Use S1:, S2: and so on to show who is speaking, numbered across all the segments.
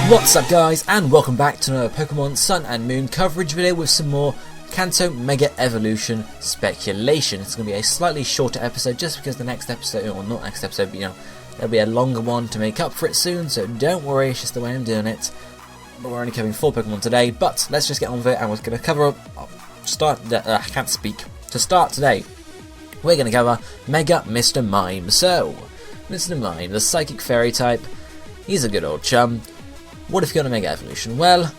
S1: What's up guys, and welcome back to another Pokemon Sun and Moon coverage video with some more Kanto Mega Evolution speculation. It's going to be a slightly shorter episode just because the next episode, or not next episode, but there'll be a longer one to make up for it soon, so don't worry, it's just the way I'm doing it. But we're only covering 4 Pokemon today, but let's just get on with it, and we're going to cover I can't speak. To start today, we're going to cover Mega Mr. Mime. So, Mr. Mime, the Psychic Fairy type, he's a good old chum. What if you got a Mega Evolution? Well,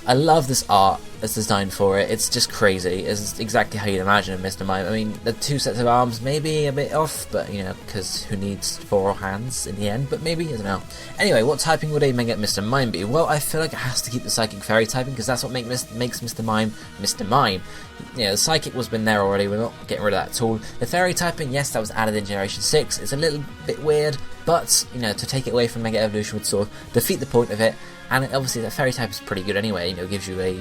S1: I love this art that's designed for it. It's just crazy. It's exactly how you'd imagine a Mr. Mime. I mean, the 2 sets of arms may be a bit off, but because who needs 4 hands in the end? But maybe, I don't know. Anyway, what typing would a Mega Mr. Mime be? Well, I feel like it has to keep the Psychic Fairy typing because that's what makes Mr. Mime Mr. Mime. The Psychic was been there already. We're not getting rid of that at all. The Fairy typing, yes, that was added in Generation 6. It's a little bit weird, but to take it away from Mega Evolution would sort of defeat the point of it. And obviously, the Fairy type is pretty good anyway. It gives you a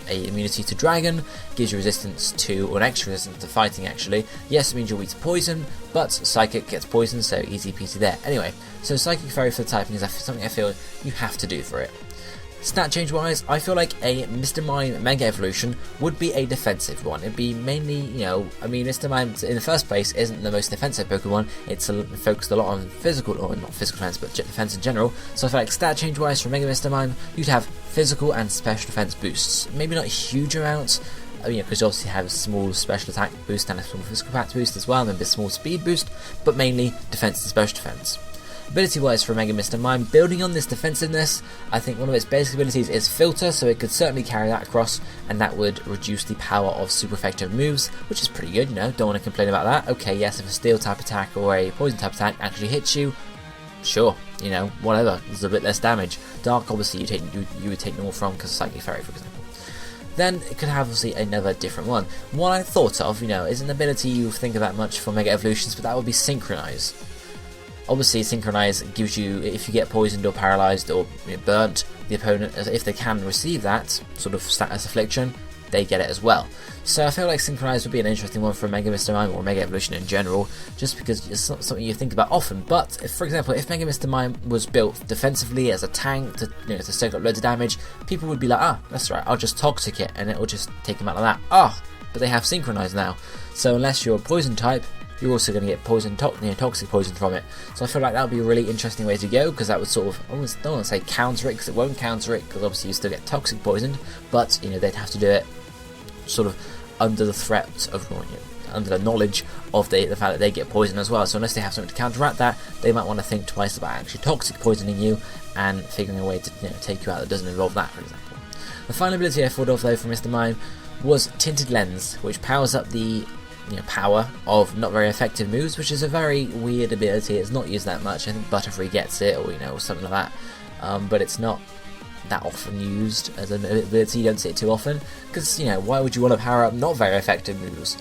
S1: immunity to Dragon, gives you resistance to, or an extra resistance to fighting actually. Yes, it means you're weak to poison, but Psychic gets poison, so easy peasy there. Anyway, so Psychic Fairy for the typing is something I feel you have to do for it. Stat change wise, I feel like a Mr. Mime Mega Evolution would be a defensive one. It'd be mainly, Mr. Mime in the first place isn't the most defensive Pokemon. It's focused a lot on physical, or not physical defense, but defense in general. So I feel like stat change wise for Mega Mr. Mime, you'd have physical and special defense boosts. Maybe not huge amounts, because you obviously have a small special attack boost and a small physical attack boost as well, and then a small speed boost, but mainly defense and special defense. Ability wise for Mega Mr. Mime, building on this defensiveness, I think one of its basic abilities is Filter, so it could certainly carry that across, and that would reduce the power of super effective moves, which is pretty good, don't want to complain about that. Okay, yes, if a Steel type attack or a Poison type attack actually hits you, sure, whatever, there's a bit less damage. Dark, obviously, you would take normal from, because of Psychic Fairy, for example. Then it could have obviously another different one. One I thought of, is an ability you think about much for Mega Evolutions, but that would be Synchronize. Obviously, Synchronize gives you, if you get poisoned or paralysed or burnt, the opponent, if they can receive that sort of status affliction, they get it as well. So I feel like Synchronize would be an interesting one for Mega Mr. Mime or Mega Evolution in general, just because it's not something you think about often. But, for example, if Mega Mr. Mime was built defensively as a tank to soak up loads of damage, people would be like, that's right, I'll just Toxic it and it will just take him out like that. But they have Synchronize now. So unless you're a Poison type, you're also going to get toxic poison from it. So I feel like that would be a really interesting way to go, because that would sort of, I don't want to say counter it, because it won't counter it, because obviously you still get toxic poisoned, but they'd have to do it sort of under the threat of, under the knowledge of the fact that they get poisoned as well. So unless they have something to counteract that, they might want to think twice about actually toxic poisoning you and figuring a way to take you out that doesn't involve that, for example. The final ability I thought of though for Mr. Mime was Tinted Lens, which powers up the power of not very effective moves, which is a very weird ability. It's not used that much. I think Butterfree gets it, or something like that, but it's not that often used as an ability. You don't see it too often, because why would you want to power up not very effective moves?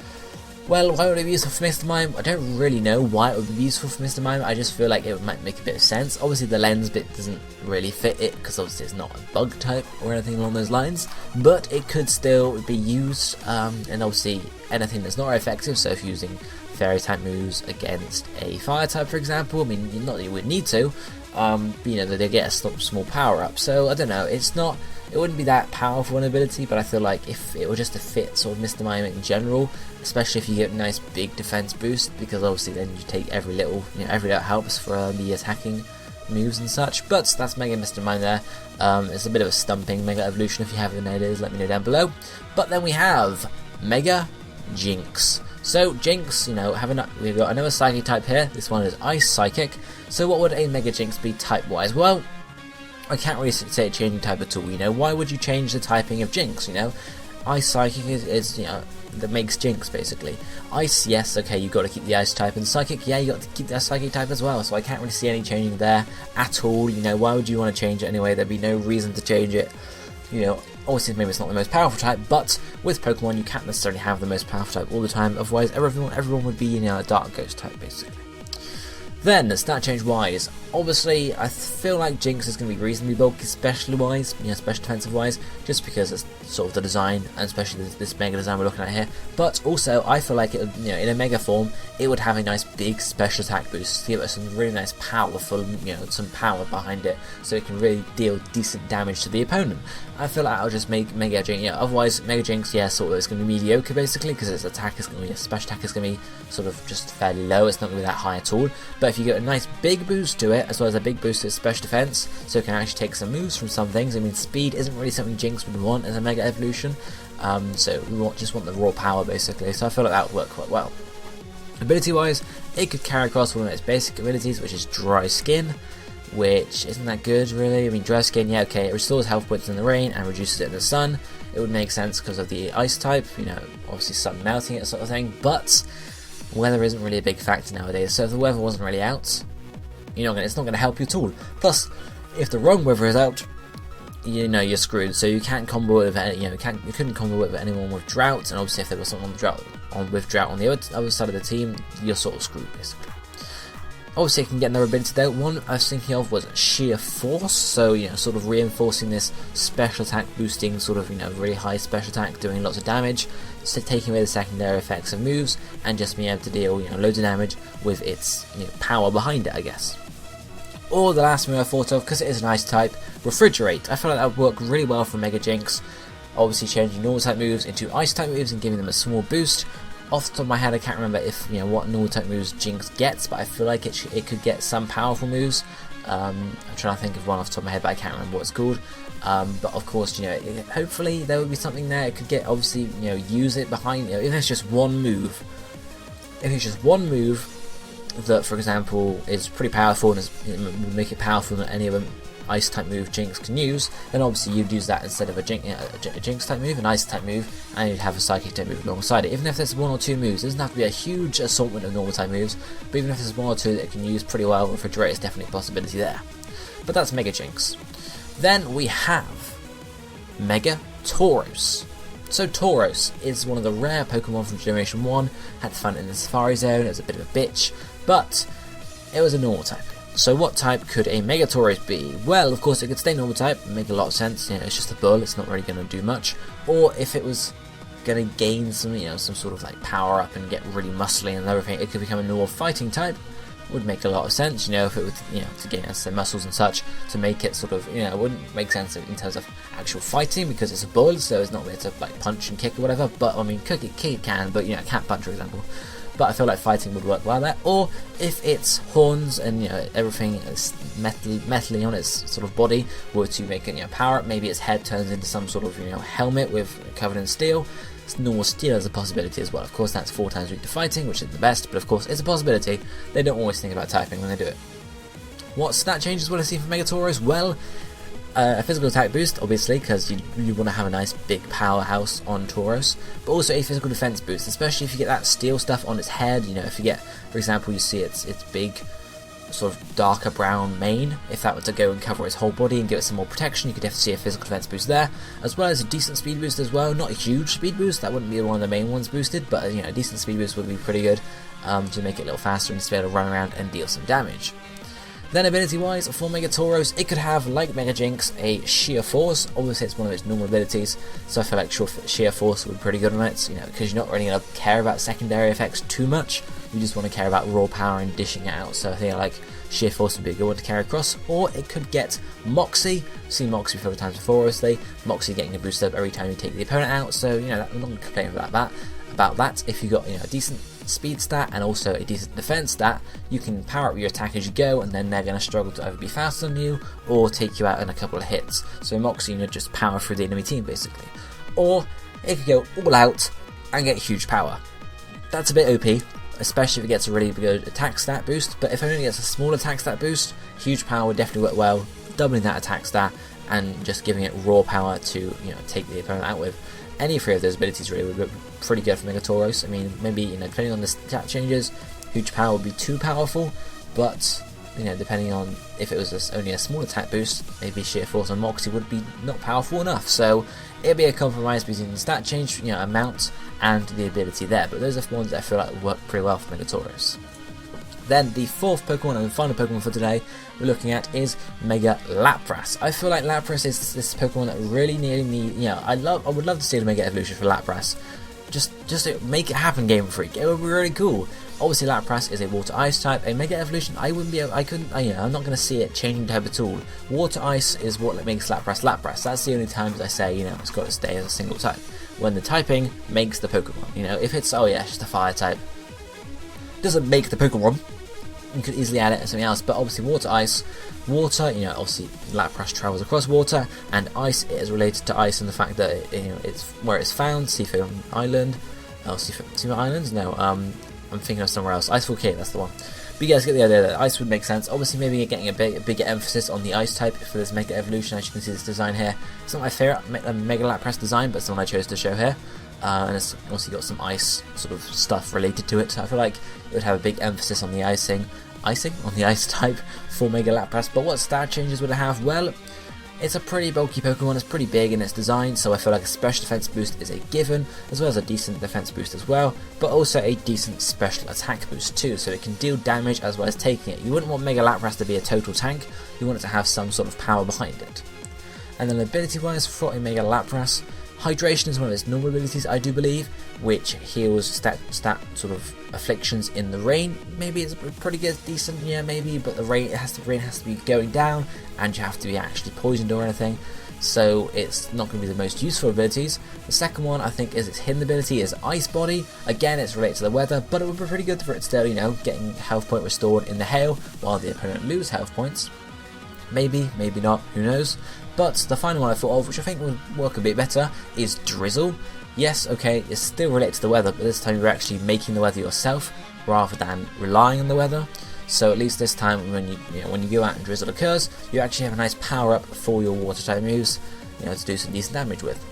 S1: Well, why would it be useful for Mr. Mime? I don't really know why it would be useful for Mr. Mime. I just feel like it might make a bit of sense. Obviously the lens bit doesn't really fit it, because obviously it's not a bug type or anything along those lines, but it could still be used, and obviously anything that's not very effective, so if you're using Fairy type moves against a Fire type, for example, I mean, not that you would need to, they get a small power up, so I don't know, it wouldn't be that powerful an ability, but I feel like if it were just to fit sort of Mr. Mime in general, especially if you get a nice big defense boost, because obviously then you take every little helps for the attacking moves and such. But that's Mega Mr. Mime there. It's a bit of a stumping Mega Evolution. If you have any ideas, let me know down below. But then we have Mega Jynx. So Jynx, we've got another Psychic type here. This one is Ice Psychic. So what would a Mega Jynx be type-wise? Well, I can't really say changing type at all. Why would you change the typing of Jynx? Ice Psychic is that makes Jynx basically. Ice, yes, okay, you've got to keep the Ice type, and Psychic, yeah, you got to keep that Psychic type as well. So I can't really see any changing there at all. Why would you want to change it anyway? There'd be no reason to change it. Obviously maybe it's not the most powerful type, but with Pokemon you can't necessarily have the most powerful type all the time. Otherwise, everyone would be a Dark Ghost type basically. Then, stat change wise, obviously I feel like Jynx is going to be reasonably bulky, special wise, special defensive wise, just because it's sort of the design, and especially this mega design we're looking at here. But also, I feel like it would, in a mega form, it would have a nice big special attack boosts to give it some really nice powerful, some power behind it, so it can really deal decent damage to the opponent. I feel like I'll just make Mega Jynx, otherwise Mega Jynx, sort of, it's going to be mediocre basically, because its attack is going to be, special attack is going to be sort of just fairly low, it's not going to be that high at all. But if you get a nice big boost to it, as well as a big boost to its special defense, so it can actually take some moves from some things. I mean, speed isn't really something Jynx would want as a Mega Evolution, so we just want the raw power basically, so I feel like that would work quite well. Ability wise, it could carry across one of its basic abilities, which is Dry Skin, which isn't that good really. I mean, Dry Skin, okay, it restores health points in the rain and reduces it in the sun. It would make sense because of the ice type, obviously sun melting it sort of thing, but weather isn't really a big factor nowadays, so if the weather wasn't really out, it's not going to help you at all. Plus, if the wrong weather is out, you're screwed. So you can't combo with you couldn't combo with anyone with drought, and obviously if there was someone with drought on the other side of the team, you're sort of screwed basically. Obviously, you can get another ability though. One I was thinking of was Sheer Force, so sort of reinforcing this special attack, boosting sort of really high special attack, doing lots of damage, so taking away the secondary effects of moves, and just being able to deal loads of damage with its power behind it, I guess. Or the last move I thought of, because it is an ice type, Refrigerate. I feel like that would work really well for Mega Jynx. Obviously changing normal type moves into ice type moves and giving them a small boost. Off the top of my head, I can't remember if what normal type moves Jynx gets, but I feel like it could get some powerful moves. I'm trying to think of one off the top of my head, but I can't remember what it's called. But of course, hopefully there would be something there. It could get, obviously, use it behind, if it's just one move. If it's just one move that, for example, is pretty powerful and would make it powerful than any other ice type move Jynx can use, then obviously you'd use that instead of a Jynx type move, an ice type move, and you'd have a psychic type move alongside it. Even if there's one or two moves, it doesn't have to be a huge assortment of normal type moves, but even if there's one or two that it can use pretty well, Refrigerate is definitely a possibility there. But that's Mega Jynx. Then we have Mega Tauros. So Tauros is one of the rare Pokemon from Generation 1, had to find it in the Safari Zone, it was a bit of a bitch, but it was a normal type. So what type could a Mega Tauros be? Well, of course it could stay normal type, make a lot of sense, it's just a bull, it's not really going to do much. Or if it was going to gain some, some sort of like power up and get really muscly and everything, it could become a normal fighting type. Would make a lot of sense, if it would, to gain muscles and such, to make it sort of, it wouldn't make sense in terms of actual fighting because it's a bull, so it's not there to like punch and kick or whatever. But I mean, kick it can, but it can't punch, for example. But I feel like fighting would work well there. Or if its horns and everything is metally on its sort of body were to make it power up, maybe its head turns into some sort of helmet with covered in steel. Normal steel is a possibility as well. Of course, that's 4 times weak to fighting, which is the best, but of course, it's a possibility. They don't always think about typing when they do it. What stat changes will I see from Mega Tauros? Well, a physical attack boost, obviously, because you want to have a nice big powerhouse on Tauros, but also a physical defense boost, especially if you get that steel stuff on its head. If you get, for example, you see its big sort of darker brown mane, if that were to go and cover its whole body and give it some more protection, you could definitely see a physical defense boost there, as well as a decent speed boost as well. Not a huge speed boost, that wouldn't be one of the main ones boosted, but a decent speed boost would be pretty good to make it a little faster and to be able to run around and deal some damage. Then ability wise, for Mega Tauros, it could have, like Mega Jynx, a Sheer Force. Obviously it's one of its normal abilities, so I feel like Sheer Force would be pretty good on it, because you're not really going to care about secondary effects too much, you just want to care about raw power and dishing it out, so I think like Sheer Force would be a good one to carry across. Or it could get Moxie. I've seen Moxie a few times before, obviously. Moxie getting a boost up every time you take the opponent out, so I'm not going to complain about that. If you got a decent speed stat and also a decent defense stat, you can power up your attack as you go, and then they're going to struggle to either be faster than you or take you out in a couple of hits. So Moxie, just power through the enemy team basically. Or it could go all out and get huge power. That's a bit OP, especially if it gets a really good attack stat boost, but if it only gets a small attack stat boost, huge power would definitely work well, doubling that attack stat and just giving it raw power to take the opponent out with. Any 3 of those abilities really would be pretty good for Mega Tauros. I mean, maybe depending on the stat changes, huge power would be too powerful, but depending on if it was only a small attack boost, maybe Sheer Force and Moxie would be not powerful enough. So it'd be a compromise between the stat change, amount, and the ability there. But those are the ones that I feel like would work pretty well for Mega Tauros. Then the 4th Pokemon and the final Pokemon for today we're looking at is Mega Lapras. I feel like Lapras is this Pokemon that really need. I would love to see the Mega Evolution for Lapras. Just to make it happen, Game Freak. It would be really cool. Obviously Lapras is a Water Ice type. A Mega Evolution, I'm not going to see it changing type at all. Water Ice is what makes Lapras Lapras. That's the only times I say, it's got to stay as a single type. When the typing makes the Pokemon. If it's, it's just a Fire type, doesn't make the Pokemon. You could easily add it as something else, but obviously Water Ice, water, obviously Lapras travels across water, and ice is related to ice in the fact that it's where it's found. Seafoam Island, Seafoam Islands? No, I'm thinking of somewhere else. Icefall Cave, that's the one. But you guys get the idea that ice would make sense. Obviously, maybe you're getting a bigger emphasis on the ice type for this Mega Evolution. As you can see, this design here. It's not my favourite Mega Lapras design, but it's the one I chose to show here. And it's also got some ice sort of stuff related to it. So I feel like it would have a big emphasis on the icing on the ice type for Mega Lapras. But what stat changes would it have? Well, it's a pretty bulky Pokemon, it's pretty big in its design, so I feel like a special defense boost is a given, as well as a decent defense boost as well, but also a decent special attack boost too, so it can deal damage as well as taking it. You wouldn't want Mega Lapras to be a total tank, you want it to have some sort of power behind it. And then ability wise for a Mega Lapras, Hydration is one of its normal abilities, I do believe, which heals stat sort of afflictions in the rain. Maybe it's pretty good, decent, yeah, maybe, but the rain has to be going down, and you have to be actually poisoned or anything, so it's not going to be the most useful abilities. The second one, I think, is its hidden ability, is Ice Body. Again, it's related to the weather, but it would be pretty good for it still, getting health point restored in the hail while the opponent lose health points. Maybe, maybe not, who knows. But the final one I thought of, which I think would work a bit better, is Drizzle. Yes, okay, it's still related to the weather, but this time you're actually making the weather yourself rather than relying on the weather. So at least this time, when you go out and Drizzle occurs, you actually have a nice power up for your water type moves, to do some decent damage with.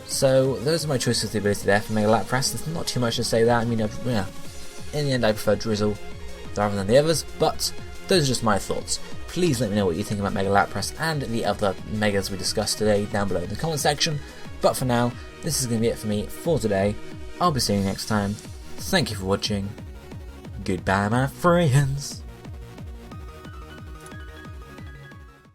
S1: So those are my choices of the ability there for Mega Lapras. There's not too much to say there. In the end, I prefer Drizzle rather than the others, but those are just my thoughts. Please let me know what you think about Mega Lapras and the other Megas we discussed today down below in the comment section. But for now, this is going to be it for me for today. I'll be seeing you next time. Thank you for watching. Goodbye, my friends.